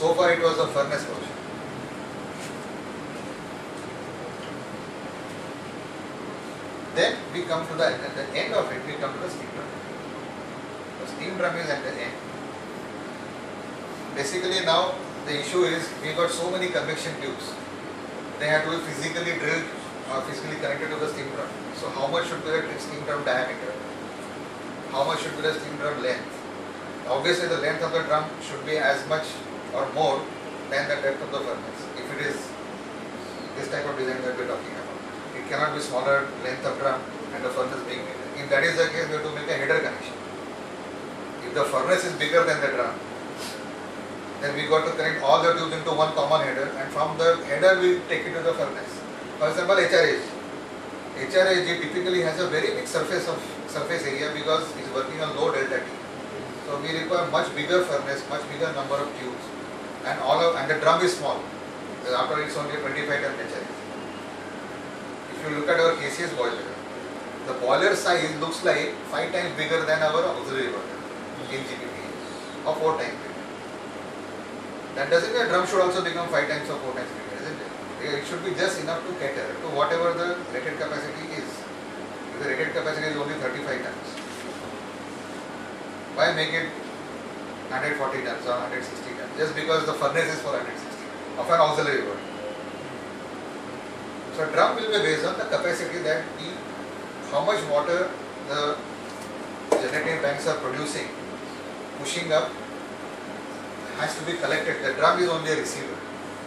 So far it was the furnace portion. Then we come to at the end of it, we come to the steam drum. The steam drum is at the end. Basically now the issue is we got so many convection tubes. They have to be physically drilled or physically connected to the steam drum. So how much should be the steam drum diameter? How much should be the steam drum length? Obviously the length of the drum should be as much or more than the depth of the furnace. If it is this type of design that we are talking about. It cannot be smaller length of drum and the furnace being bigger. If that is the case, we have to make a header connection. If the furnace is bigger than the drum, then we got to connect all the tubes into one common header, and from the header we take it to the furnace. For example, HRAG. HRAG typically has a very big surface area because it is working on low delta T. So we require much bigger furnace, much bigger number of tubes, and the drum is small. After it's only 25 ton HRAG. If you look at our KCS boiler, the boiler size looks like 5 times bigger than our auxiliary boiler in GPP, or 4 times bigger. That doesn't mean a drum should also become 5 times or 4 times bigger, isn't it? It should be just enough to cater to whatever the rated capacity is. If the rated capacity is only 35 tons, why make it 140 tons or 160 tons? Just because the furnace is for 160 of an auxiliary boiler. So drum will be based on the capacity that how much water the generating banks are producing, pushing up, has to be collected. The drum is only a receiver.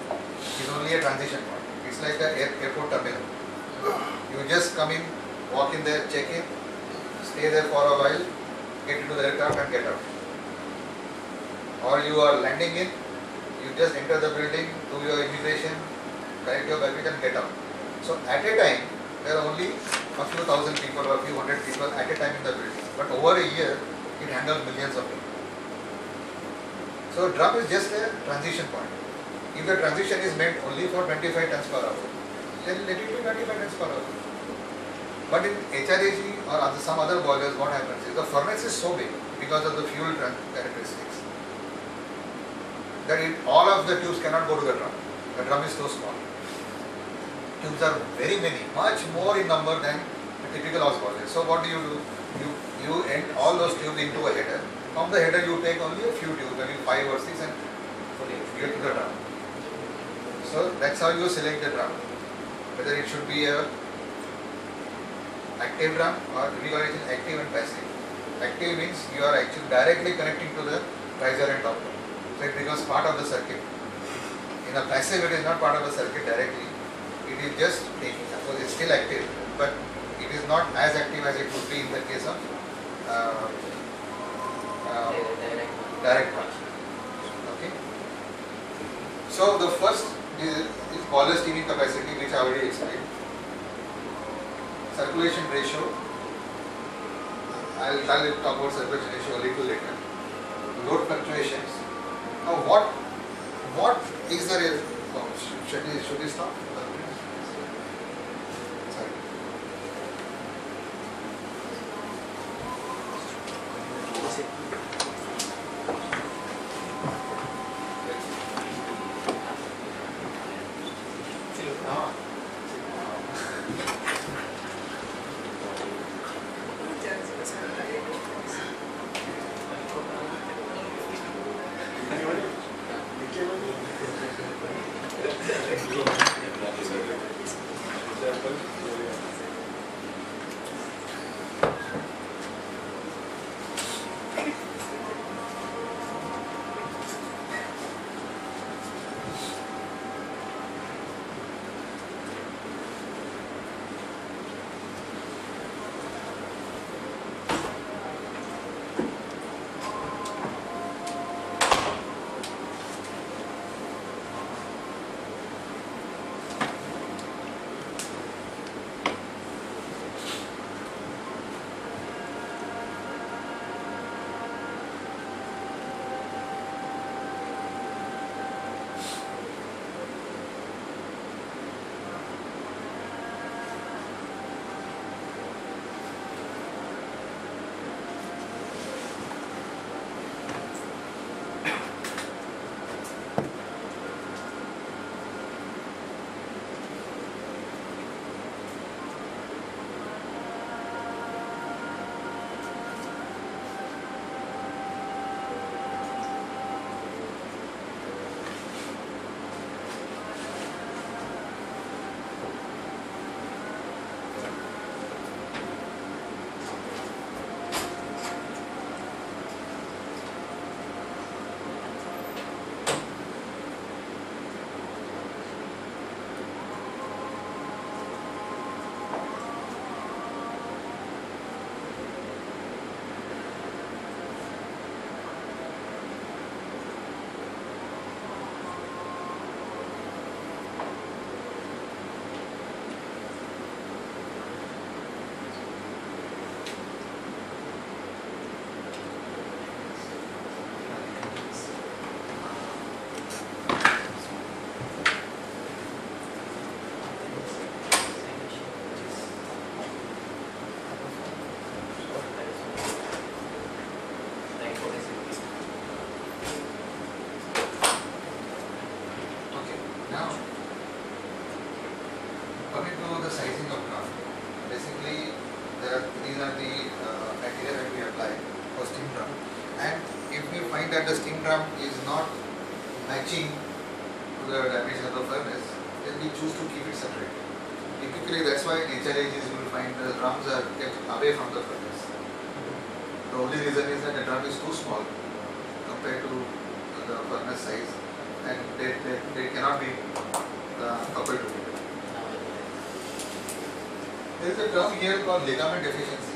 It is only a transition point. It's like the airport terminal. You just come in, walk in there, check in, stay there for a while, get into the aircraft and get out. Or you are landing in, you just enter the building, do your immigration, collect your baggage and get out. So at a time, there are only a few thousand people or a few hundred people at a time in the building. But over a year, it handles millions of people. So drum is just a transition point. If the transition is meant only for 25 tons per hour, then let it be 25 tons per hour. But in HRAG or some other boilers, what happens is the furnace is so big because of the fuel characteristics that all of the tubes cannot go to the drum. The drum is so small. Tubes are very many, much more in number than a typical house boiler. So what do? You end all those tubes into a header. From the header you take only a few tubes, maybe 5 or 6, and get to the drum. So that's how you select the drum. Whether it should be a active drum or we call it active and passive. Active means you are actually directly connecting to the riser and topper. So it becomes part of the circuit. In a passive, it is not part of the circuit directly. It is just taking. So it's still active, but it is not as active as it would be in the case of direct one. Okay. So the first is boiler steaming capacity, which I already explained. Circulation ratio. I'll talk about circulation ratio a little later. Load fluctuations. Now what is the should we stop? Sorry. Now, coming to the sizing of drum, basically these are the criteria that we apply for steam drum, and if we find that the steam drum is not matching to the dimension of the furnace, then we choose to keep it separate. Typically, that's why in HLHs you will find the drums are kept away from the furnace. The only reason is that the drum is too small compared to the furnace size, and they cannot be coupled together. There is a term here called ligament deficiency.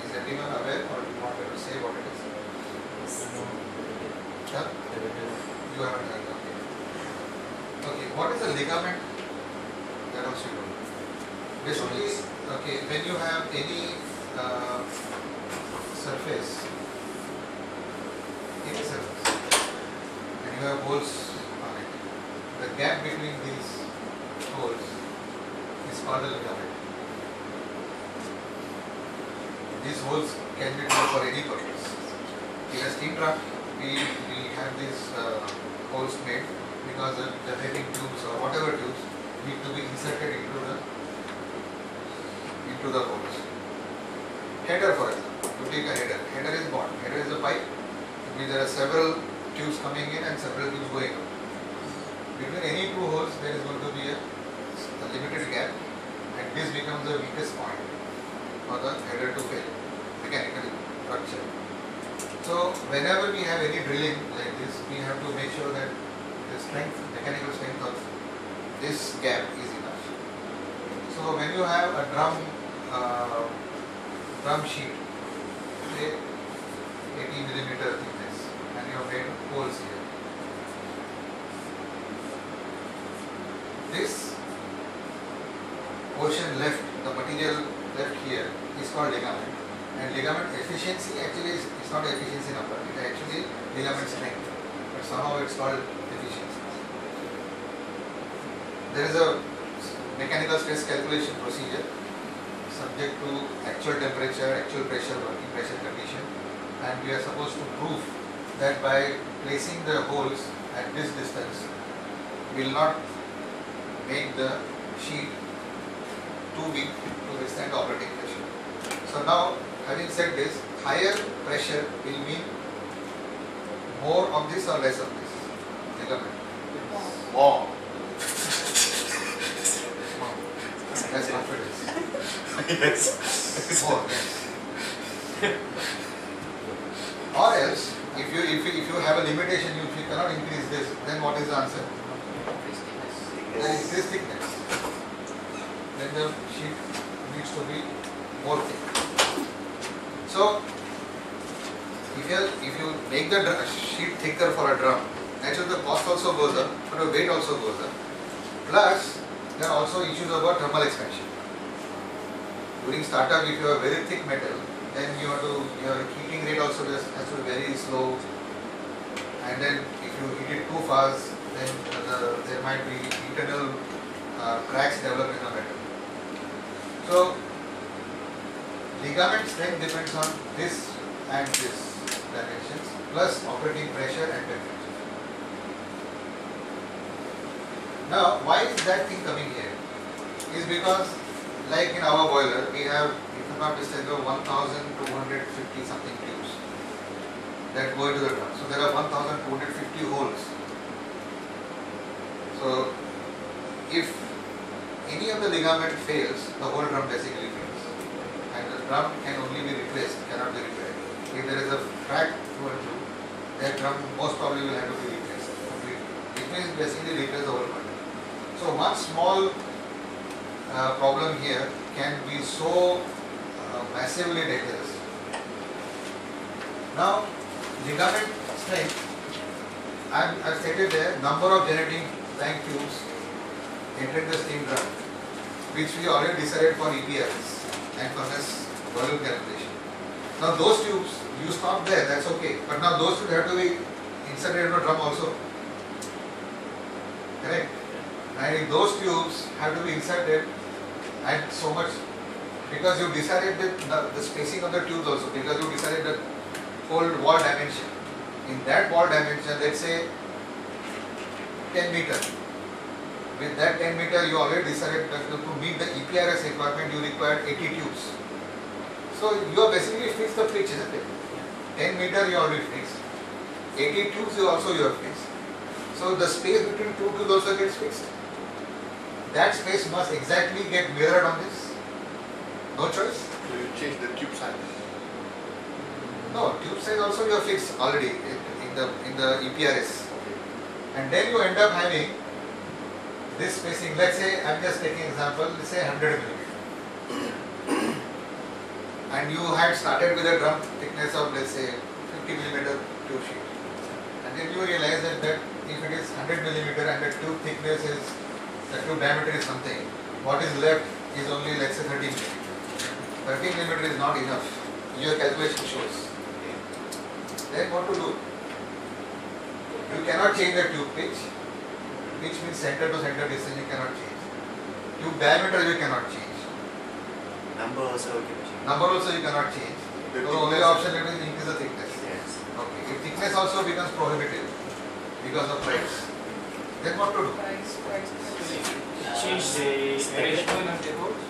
Is everyone aware, or do you want me to say what it is? Yeah? You haven't heard. Okay. Okay, what is a ligament? That also you know. Basically, okay, when you have any surface, and you have holes on it, the gap between these holes is called a ligament. These holes can be used for any purpose. In a steam drum, we have these holes made because the generating tubes or whatever tubes need to be inserted into the holes. Header, for example, you take a header. Header is what? Header is a pipe. There are several tubes coming in and several tubes going out. Between any two holes, there is going to be a limited gap, and this becomes the weakest point for the header to fail, mechanical rupture. So whenever we have any drilling like this, we have to make sure that the strength, mechanical strength of this gap is enough. So when you have a drum sheet, say 80 millimeter thickness, and you have made holes here. This portion left, the material left here, is called ligament. And ligament efficiency actually is not efficiency number, it is actually ligament strength, but somehow it's called efficiency. There is a mechanical stress calculation procedure subject to actual temperature, actual pressure, working pressure condition, and we are supposed to prove that by placing the holes at this distance will not make the sheet too weak to withstand operating pressure. So now, having said this, higher pressure will mean more of this or less of this ligament. More. That's confidence. Yes. More, yes. Or else, if you have a limitation, if you cannot increase this, then what is the answer? Then increase thickness. Then the sheet needs to be more thick. So, if you make the sheet thicker for a drum, naturally the cost also goes up, but the weight also goes up. Plus, there are also issues about thermal expansion. During startup, if you have very thick metal, then your heating rate also has to be very slow, and then if you heat it too fast, then there might be internal cracks develop in the metal. So, ligament strength depends on this and this dimensions plus operating pressure and temperature. Now, why is that thing coming here? Is because, like in our boiler, we have, if I'm not mistaken, 1,250 something tubes that go into the drum. So there are 1,250 holes. So if any of the ligament fails, the whole drum basically fails, and the drum can only be replaced, cannot be repaired. If there is a crack through and through, that drum most probably will have to be replaced completely. It means basically replace the whole bundle. So one small problem here can be so massively dangerous. Now, ligament strength, I've stated there, number of generating tank tubes entering the steam drum, which we already decided for EPLs and furnace volume calculation. Now those tubes, you stop there, that's okay, but now those tubes have to be inserted into a drum also. Correct? And if those tubes have to be inserted at so much, because you decided the spacing of the tubes also, because you decided the whole wall dimension. In that wall dimension, let's say 10 meter. With that 10 meter, you already decided that to meet the EPRS requirement, you require 80 tubes. So you are basically fixed the pitch, isn't it? 10 meter you already fixed. 80 tubes you have fixed. So the space between two tubes also gets fixed. That space must exactly get mirrored on this. No choice. So you change the tube size. No, tube size also you have fixed already in the EPRS. And then you end up having this spacing. Let's say, I'm just taking example, let's say 100 millimeter. And you had started with a drum thickness of, let's say, 50 millimeter tube sheet. And then you realize that if it is 100 millimeter and the tube thickness is, the tube diameter is something, what is left is only, let's say, 30 millimeter. 30 millimeter is not enough. Your calculation shows. Then what to do? You cannot change the tube pitch. Pitch means center to center distance you cannot change. Tube diameter you cannot change. Number also you can change. Number also you cannot change. So the only option is increase the thickness. Yes. Okay. If thickness also becomes prohibitive because of price, then what to do? Change the arrangement of the roads.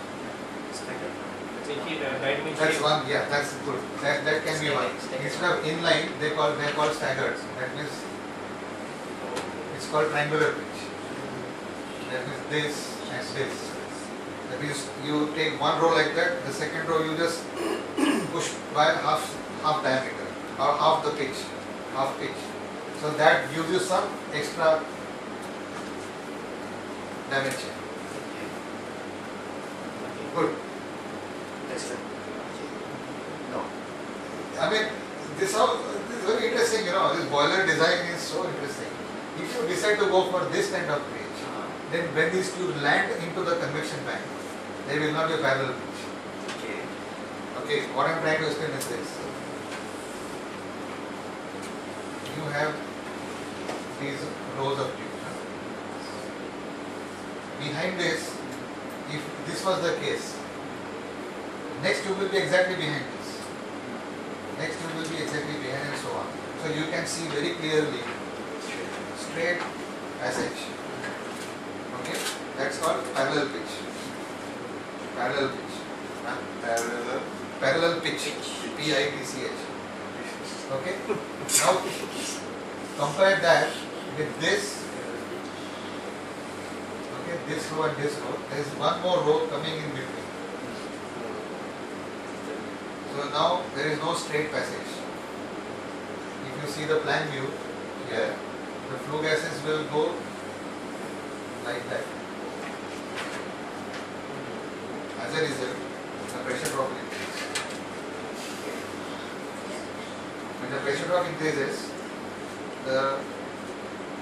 That's one. Yeah, that's good. That can be one. Instead of inline, they call staggered. That means it's called triangular pitch. That means this and this. That means you take one row like that. The second row you just push by half diameter or half the pitch, half pitch. So that gives you some extra dimension. Good. Yes, sir. No. I mean, this is very interesting, this boiler design is so interesting. If you decide to go for this kind of pitch, then when these tubes land into the convection bank, there will not be a parallel pitch. Okay. Okay, what I am trying to explain is this. You have these rows of tubes. Behind this, if this was the case, next tube will be exactly behind this. Next tube will be exactly behind and so on. So you can see very clearly straight passage. Okay, that's called parallel pitch. Parallel pitch. Parallel pitch. P-I-T-C-H. Okay. Now compare that with this. Okay, this row and this row. There is one more row coming in between. So now there is no straight passage. If you see the plan view here, the flue gases will go like that. As a result, the pressure drop will increase. When the pressure drop increases, the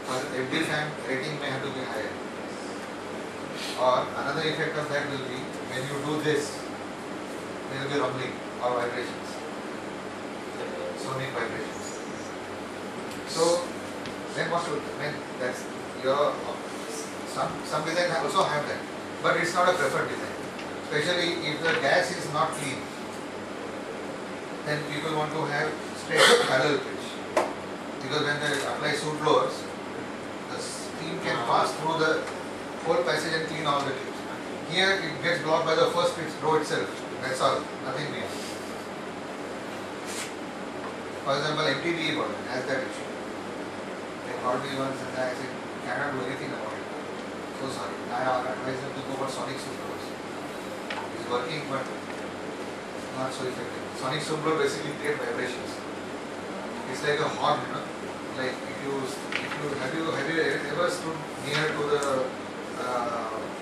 FD fan rating may have to be higher. Or another effect of that will be when you do this, there will be rumbling or vibrations, sonic vibrations. So then what should, when that's your, some design also have that, but it's not a preferred design. Especially if the gas is not clean, then people want to have straight parallel pitch. Because when they apply soot blowers, the steam can pass through the whole passage and clean all the tubes. Here it gets blocked by the first row itself. That's all, nothing beyond. For example, MTBE boiler has that issue. They called me once and I said, cannot do anything about it. So sorry. I advise them to go for sonic soot blowers. It's working but not so effective. Sonic soot blower basically create vibrations. It's like a horn, Like have you ever stood near to the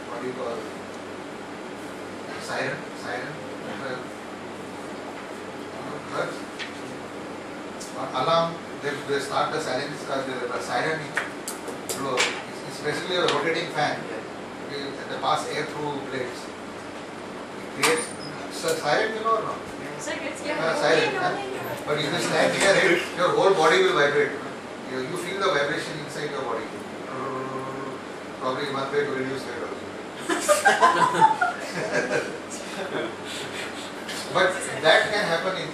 what do you call siren? Alarm, they start the siren blow. It's basically a rotating fan. They pass air through blades. It creates siren, or not? Siren. But if you stand near it, your whole body will vibrate. You feel the vibration inside your body. Probably one way to reduce weight also. But that can happen in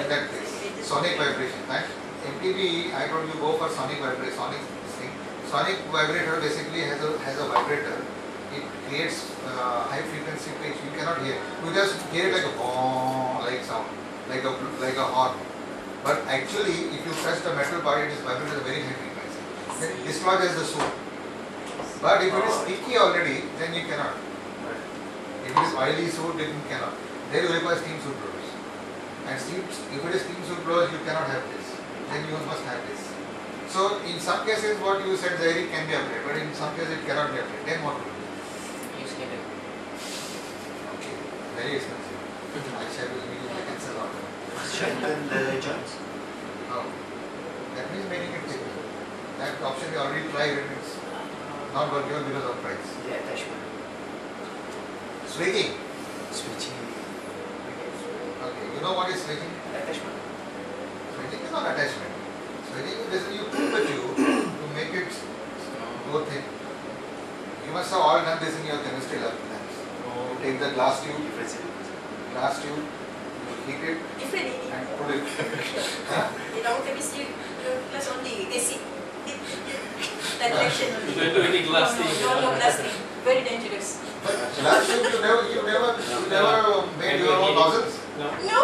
that case. Sonic vibration. And MTBE, I told you go for sonic vibration, sonic thing. Sonic vibrator basically has a vibrator. It creates high frequency pitch. You cannot hear. You just hear it like a bong, like sound, like a horn. But actually, if you press the metal part, it is vibrating at a very high frequency. Then it dislodges the soot. But if it is sticky already, then you cannot. If it is oily soot, then you cannot. Then you require steam soot blowers. And if it is steam soot blowers, you cannot have this. Then you must have this. So in some cases, what you said, Zairi, can be applied, but in some cases it cannot be applied. Then what to do? Okay, very expensive. I shall will make a cancel order. Strengthen the joints. No, that means making it thicker. That option we already tried and it's not working because of price. The attachment. Switching. Switching. Okay, you know what is switching? Attachment. Switching is not attachment. Switching is basically you pull the tube to make it go thin. You must have all done this in your chemistry lab. You take the glass tube, you heat it Different ini. and pull it. Huh? In our chemistry class only, acid. That reaction only. You don't do any glass thing. No glass thing. Very dangerous. But glass tube you never made your own nozzles. No. No!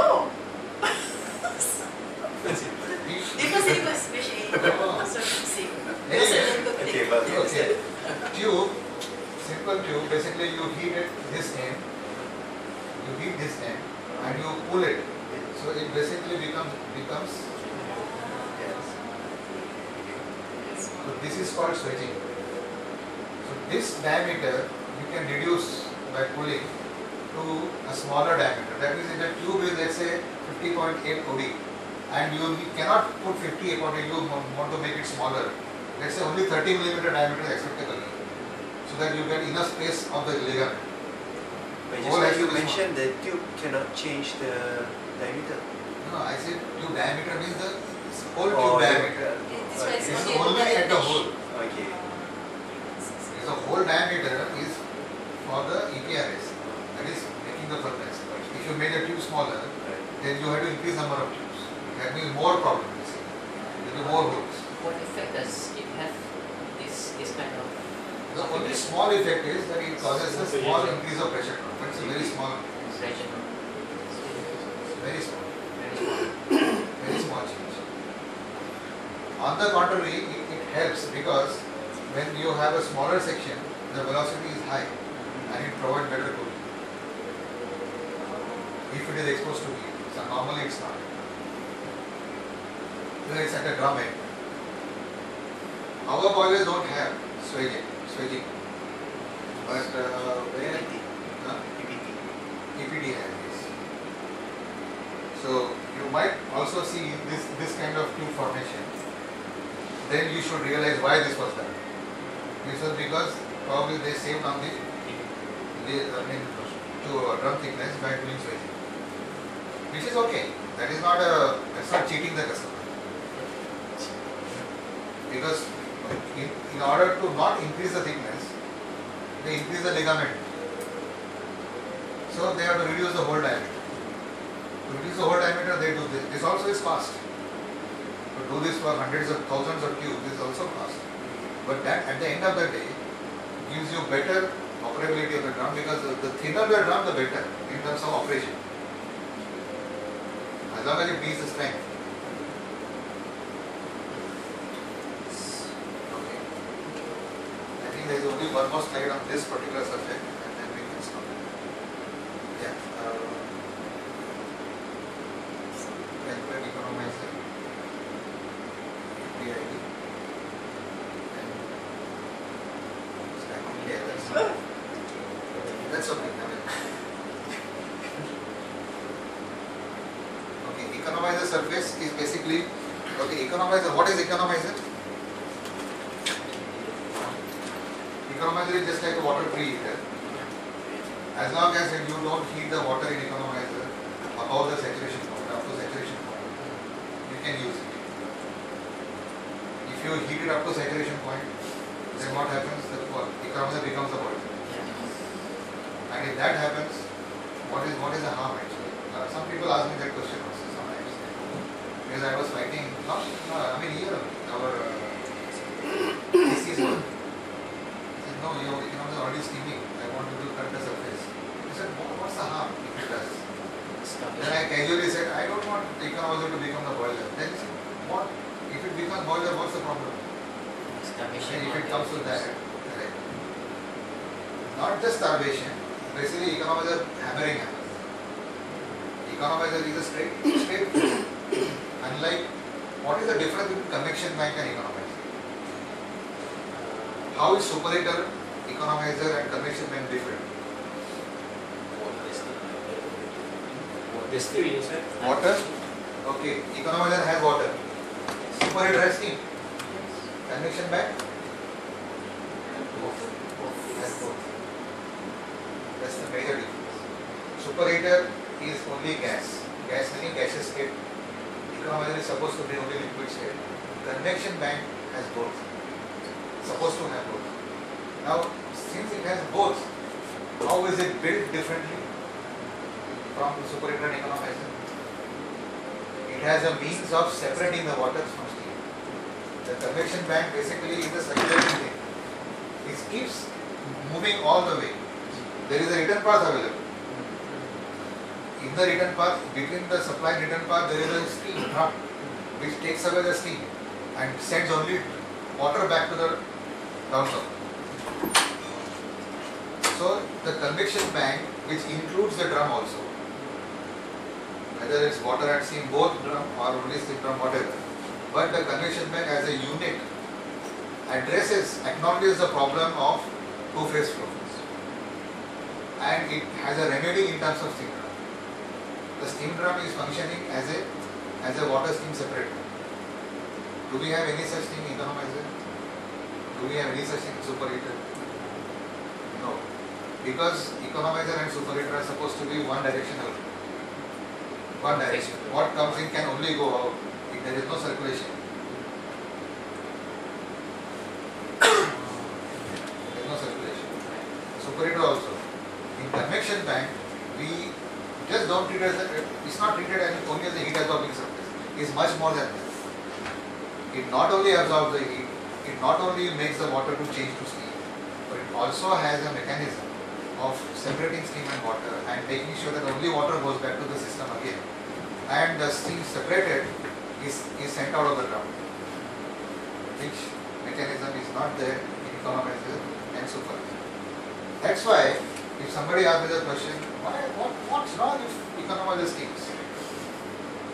You- Because machine. Oh. So see. Anyway, Okay, but okay. Tube, simple tube, basically you heat it this end, and you pull it. So it basically becomes so this is called switching. So this diameter you can reduce by pulling to a smaller diameter. That means if the tube is, let's say, 50.8 OD and you cannot put 58 OD, you want to make it smaller. Let's say only 30 millimeter diameter is acceptable, so that you get enough space of the ligament. But Whole just like has you to be mentioned, the tube cannot change the diameter. No, I said tube diameter means the whole tube Oh, diameter. This one is This is only only at the mesh. hole. Okay. The whole diameter is for the EPRS, that is making the furnace. If you made a tube smaller, then you have to increase number of tubes. That means more problems. There will be more holes. What effect does it have? This kind of The only small effect is that it causes a small increase of pressure drop, but it's a very small, pressure? very small, Very small. very small change. On the contrary, it helps because when you have a smaller section, the velocity is high and it provides better cooling. If it is exposed to heat, so normally it's not. So it's at a drum end. Our boilers don't have switching, but where EPD has this. So you might also see this kind of tube formation. Then you should realize why this was done. This was because probably they saved on the drum thickness by doing switching, which is okay. That's not cheating the customer. Because in order to not increase the thickness, they increase the ligament. So they have to reduce the whole diameter. To reduce the whole diameter, they do this. This also is cost. To do this for hundreds of thousands of tubes is also cost. But that at the end of the day gives you better operability of the drum, because the thinner the drum, the better in terms of operation. As long as it needs the strength. Okay. I think there is only one more slide on this particular subject and then we can stop. Yeah. Calculate economizer. PID. And stacking layers. That's okay. Okay, economizer surface is basically, okay, economizer, what is economizer? Economizer is just like a water preheater. As long as you don't heat the water in economizer above the saturation point, up to saturation point, you can use it. If you heat it up to saturation point, then what happens? The economizer becomes a poison. And if that happens, what is the harm actually? Some people ask me that question also sometimes. Because I was fighting, our TCs starvation. And if it or comes to the- that, correct. Not just starvation, basically economizer hammering happens. Economizer is a straight unlike, what is the difference between convection bank and economizer? How is superheater, economizer and convection bank different? Distillery, sir. Water, okay, economizer has water, superheater has steam, convection bank has both. That's the major difference. Superheater is only gas. Gas meaning gaseous state. Economizer is supposed to be only liquid state. Convection bank has both. Supposed to have both. Now, since it has both, how is it built differently from the superheater and economizer? It has a means of separating the waters from steam. The convection bank basically is a circulating thing. It keeps moving all the way. There is a return path available. In the return path, between the supply and return path, there is a steam drum which takes away the steam and sends only water back to the downspout. So the convection bank, which includes the drum also, whether it's water and steam, both drum or only steam drum, whatever, but the convection bank as a unit acknowledges the problem of two-phase flow, and it has a remedy in terms of steam drum. The steam drum is functioning as a water steam separator. Do we have any such thing in economizer? Do we have any such thing in superheater? No. Because economizer and superheater are supposed to be one directional. One direction. What comes in can only go out. If there is no circulation. There is no circulation. Superheater also. In convection bank, we just don't treat it as it's not treated only as a heat absorbing surface. It's much more than that. It not only absorbs the heat, it not only makes the water to change to steam, but it also has a mechanism of separating steam and water and making sure that only water goes back to the system again. And the steam separated is sent out of the drum, which mechanism is not there in economizer and superheater. That's why if somebody asks me the question, what's wrong if economizer steams?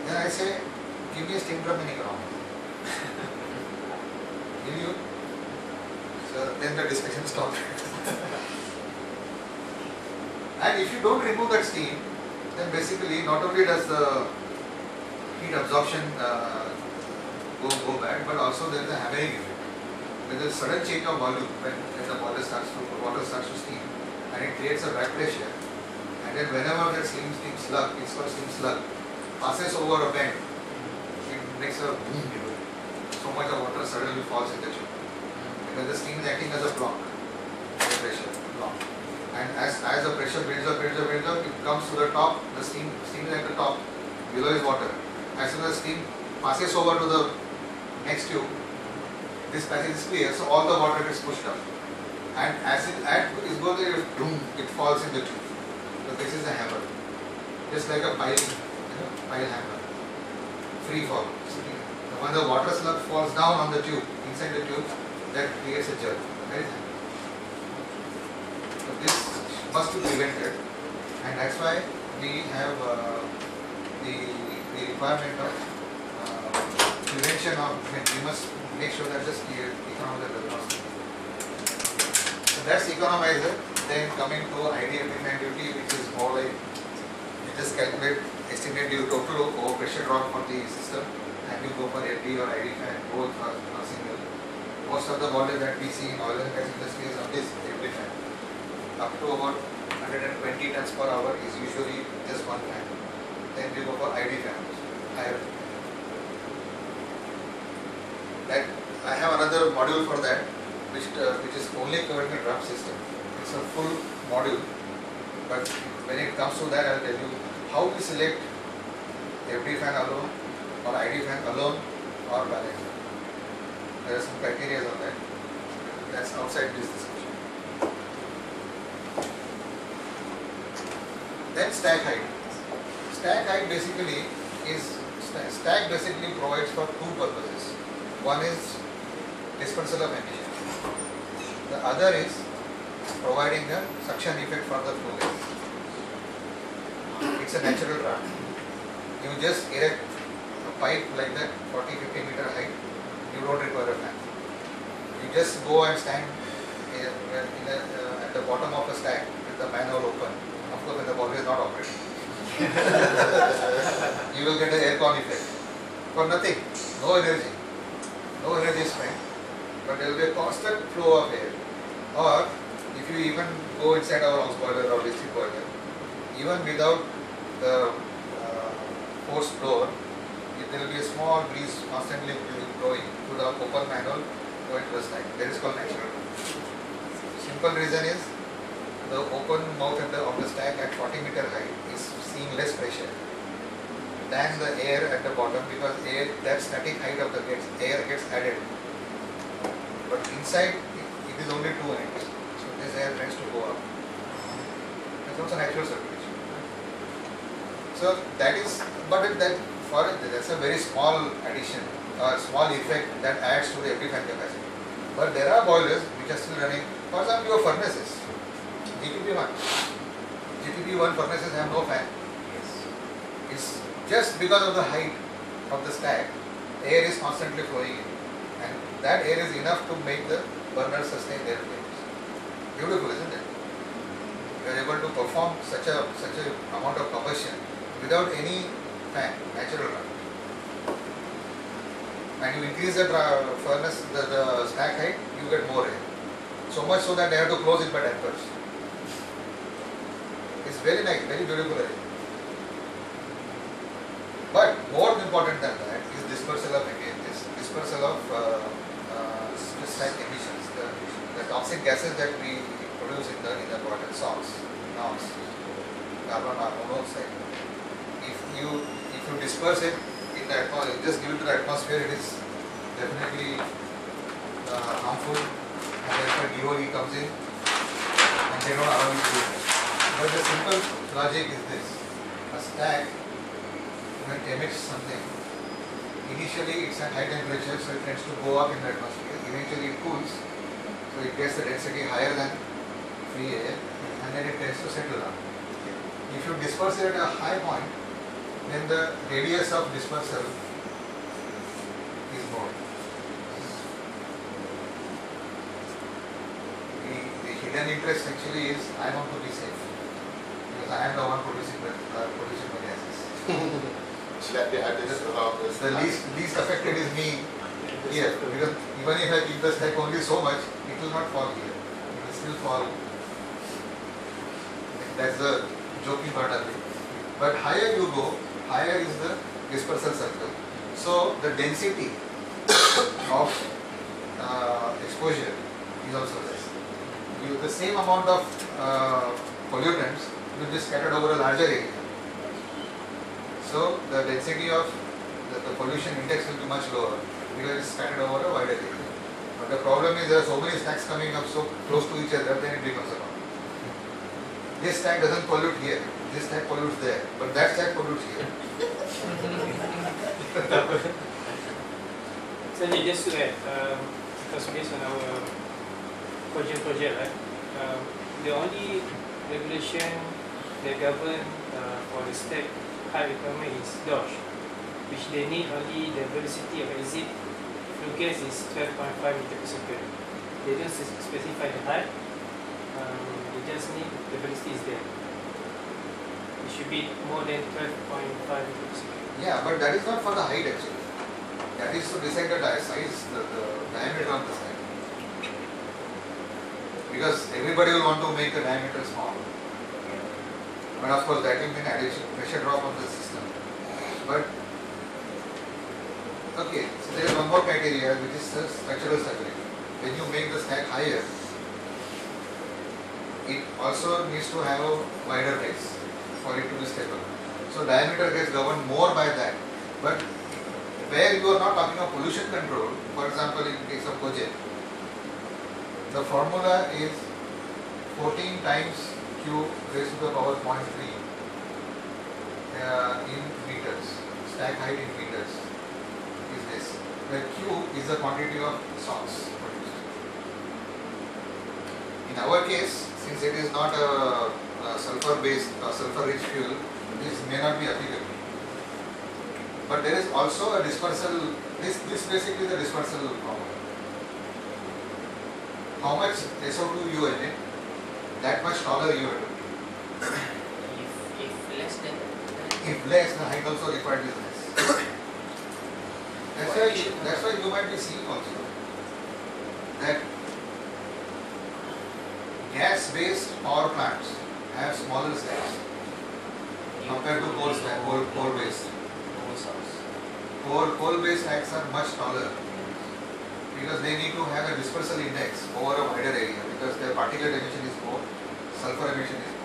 Then I say, give me a steam drum in economizer. Give you? So then the discussion stops. And if you don't remove that steam, then basically not only does the heat absorption go bad, but also there is a hammering effect. There is a sudden change of volume when the water starts to steam, and it creates a back pressure. And then whenever that steam slug, it's called steam slug, passes over a bend, it makes a boom. So much of water suddenly falls in the tube. Because the steam is acting as a block, the pressure block. And as the pressure builds up, it comes to the top. The steam is at the top. Below is water. As soon as steam passes over to the next tube, this passage is clear, so all the water gets pushed up. And as it goes there, it falls in the tube. So this is a hammer, just like a pile hammer, free fall. When the water slug falls down on the tube, inside the tube, that creates a jerk. That is hammer. So this must be prevented, and that's why we have the requirement of prevention of. We must make sure that the economizer does not steam. So that's economizer. Then coming to IDF duty, which is more like you just estimate your total overpressure drop for the system, and you go for FD or ID fan, both are single. Most of the models that we see in oil and gas industry is on this FD fan. Up to about 120 tons per hour is usually just one fan. Then we go for ID fan, higher. That I have another module for that, which is only covering the drum system. It's a full module, but when it comes to that, I'll tell you how we select FD fan alone or ID fan alone or balance. There are some criteria on that. That's outside this discussion. Then stack height. Stack height basically provides for two purposes. One is dispersal of emission. The other is providing a suction effect for the flue gas. It's a natural draft. You just erect a pipe like that, 40-50 meter height, you don't require a fan. You just go and stand at the bottom of a stack with the manhole open. Of course, when the valve is not operating. You will get an air con effect for nothing, no energy. No energy is spent, but there will be a constant flow of air. Or if you even go inside our house boiler or district boiler, even without the forced blower, there will be a small breeze constantly blowing to the open manhole going to the stack. That is called natural. Simple reason is the open mouth of the stack at 40 meter height is seeing less pressure than the air at the bottom, because that static height of the air gets added. But inside it is only 2 ends, so this air tends to go up. It's also natural circulation. So that is, but that's a very small addition or small effect that adds to the empty fan capacity. But there are boilers which are still running. For example, your furnaces, GPP1 furnaces have no fan. It's just because of the height of the stack, air is constantly flowing in, and that air is enough to make the burner sustain their flames. Beautiful, isn't it? You are able to perform such a amount of combustion without any fan, natural run. And you increase the furnace, the stack height, you get more air. So much so that they have to close it by dampers. It's very nice, very beautiful area. But more important than that is dispersal of stack emissions, the toxic gases that we produce in the water, NOx, carbon monoxide. If you disperse it in the atmosphere, just give it to the atmosphere, it is definitely harmful, and therefore DOE comes in and they don't allow you to do that. But the simple logic is this: a stack, when it emits something, initially it's at high temperature, so it tends to go up in the atmosphere. Eventually it cools, so it gets the density higher than free air, and then it tends to settle down. If you disperse it at a high point, then the radius of dispersal is more. The hidden interest actually is I want to be safe, because I am the one producing the gases. The least affected is me here, because even if I keep the stack only so much, it will not fall here. It will still fall. That's the joking part of it. But higher you go, higher is the dispersal circle. So the density of exposure is also less. The same amount of pollutants will be scattered over a larger area. So the density of the pollution index will be much lower because it is scattered over a wider area. But the problem is there are so many stacks coming up so close to each other, then it becomes a problem. This stack doesn't pollute here, this stack pollutes there, but that stack pollutes here. Sanjay, just to add, because based on our project, right, the only regulation that govern for the stack height requirement is DOSH, which they need only the velocity of exit flue gas is 12.5 meters per second. They don't specify the height, they just need the velocity is there. It should be more than 12.5 meters per second. Yeah, but that is not for the height actually. That is to decide the size, the diameter of the stack. Because everybody will want to make the diameter small. But of course that will mean additional pressure drop on the system. But okay, so there is one more criteria which is the structural stability. When you make the stack higher, it also needs to have a wider base for it to be stable. So diameter gets governed more by that. But where you are not talking of pollution control, for example in case of cogen, the formula is 14 times Q raised to the power 0.3 in meters, stack height in meters is this, where Q is the quantity of SOx produced. In our case, since it is not a sulfur-based, sulfur-rich fuel, this may not be applicable. But there is also a dispersal. This basically the dispersal problem. How much SO2 you emit, that much taller you have to be. If less than If less, the height also required is less. That's why you might be seeing also that gas-based power plants have smaller stacks compared to coal-based. Coal-based stacks are much taller because they need to have a dispersal index over a wider area because their particulate emission is more, sulfur emission is